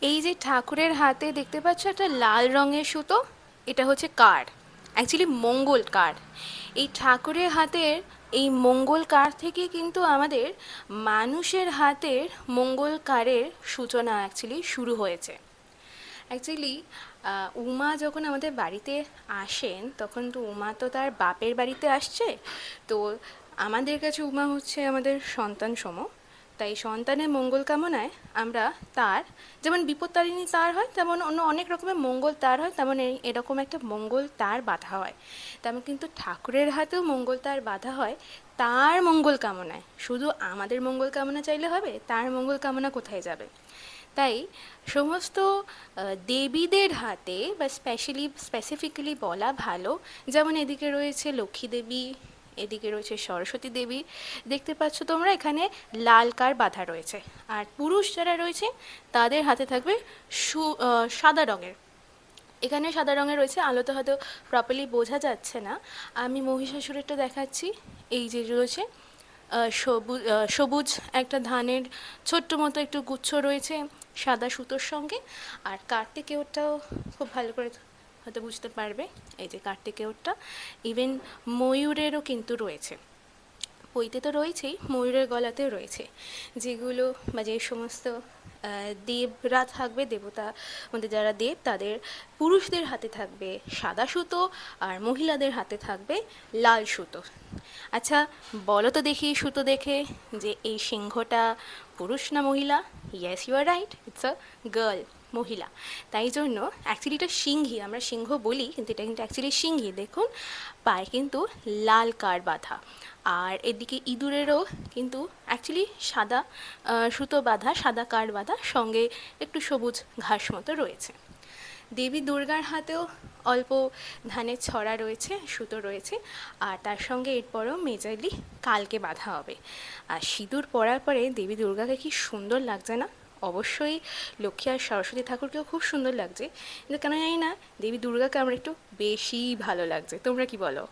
এই যে ঠাকুরের হাতে দেখতে পাচ্ছ একটা লাল রঙের সুতো, এটা হচ্ছে কার, অ্যাকচুয়ালি মঙ্গল কার। এই ঠাকুরের হাতের এই মঙ্গল কার থেকে কিন্তু আমাদের মানুষের হাতের মঙ্গল কারের সূচনা অ্যাকচুয়ালি শুরু হয়েছে। অ্যাকচুয়ালি উমা যখন আমাদের বাড়িতে আসেন তখন তো উমা তো তার বাপের বাড়িতে আসছে, তো আমাদের কাছে উমা হচ্ছে আমাদের সন্তান সম। তাই সন্তানের মঙ্গল কামনায় আমরা তার, যেমন বিপত্তারিণী তার হয় তেমন অন্য অনেক রকমের মঙ্গল তার হয়, তেমন এরকম একটা মঙ্গল তার বাঁধা হয়। তেমন কিন্তু ঠাকুরের হাতেও মঙ্গল তার বাঁধা হয় তার মঙ্গল কামনায়। শুধু আমাদের মঙ্গল কামনা চাইলে হবে? তার মঙ্গল কামনা কোথায় যাবে? তাই সমস্ত দেবীদের হাতে বা স্পেসিফিক্যালি বলা ভালো, যেমন এদিকে রয়েছে লক্ষ্মী দেবী, এদিকে রয়েছে সরস্বতী দেবী, দেখতে পাচ্ছ তোমরা এখানে লাল কার বাঁধা রয়েছে। আর পুরুষ যারা রয়েছে তাদের হাতে থাকবে সাদা রঙের। এখানে সাদা রঙের রয়েছে, আলোতে হয়তো প্রপারলি বোঝা যাচ্ছে না, আমি মহিষাসুরেরটা দেখাচ্ছি। এই যে রয়েছে সবুজ সবুজ একটা ধানের ছোট্ট মতো একটু গুচ্ছ রয়েছে সাদা সুতোর সঙ্গে। আর কার্তিকেয়টাও খুব ভালো করে হয়তো বুঝতে পারবে, এই যে কার্তিকেয়টা। ইভেন ময়ূরেরও কিন্তু রয়েছে, পইতে তো রয়েছেই, ময়ূরের গলাতেও রয়েছে। যেগুলো বা যে সমস্ত দেবরা থাকবে, দেবতা মধ্যে যারা দেব, তাদের পুরুষদের হাতে থাকবে সাদা সুতো আর মহিলাদের হাতে থাকবে লাল সুতো। আচ্ছা, বলো তো দেখি সুতো দেখে যে এই সিংহটা পুরুষ না মহিলা? Yes, you are right, it's a girl, মহিলা। তাই জন্য অ্যাকচুয়ালি এটা সিংহী, আমরা সিংহ বলি কিন্তু এটা কিন্তু অ্যাকচুয়ালি সিংহী। দেখুন পায়ে কিন্তু লাল কার বাঁধা, আর এদিকে ইঁদুরেরও কিন্তু অ্যাকচুয়ালি সাদা সুতো বাঁধা, সাদা কার বাঁধা, সঙ্গে একটু সবুজ ঘাস মতো রয়েছে। দেবী দুর্গার হাতেও অল্প ধানের ছড়া রয়েছে, সুতো রয়েছে, আর তার সঙ্গে এরপরেও মেজারলি কালকে বাঁধা হবে। আর সিঁদুর পরার পরে দেবী দুর্গাকে কি সুন্দর লাগছে না? অবশ্যই লক্ষ্মী আর সরস্বতী ঠাকুরকেও খুব সুন্দর লাগছে, কিন্তু কেন জানি না দেবী দুর্গাকে আমার একটু বেশিই ভালো লাগছে। তোমরা কি বলো?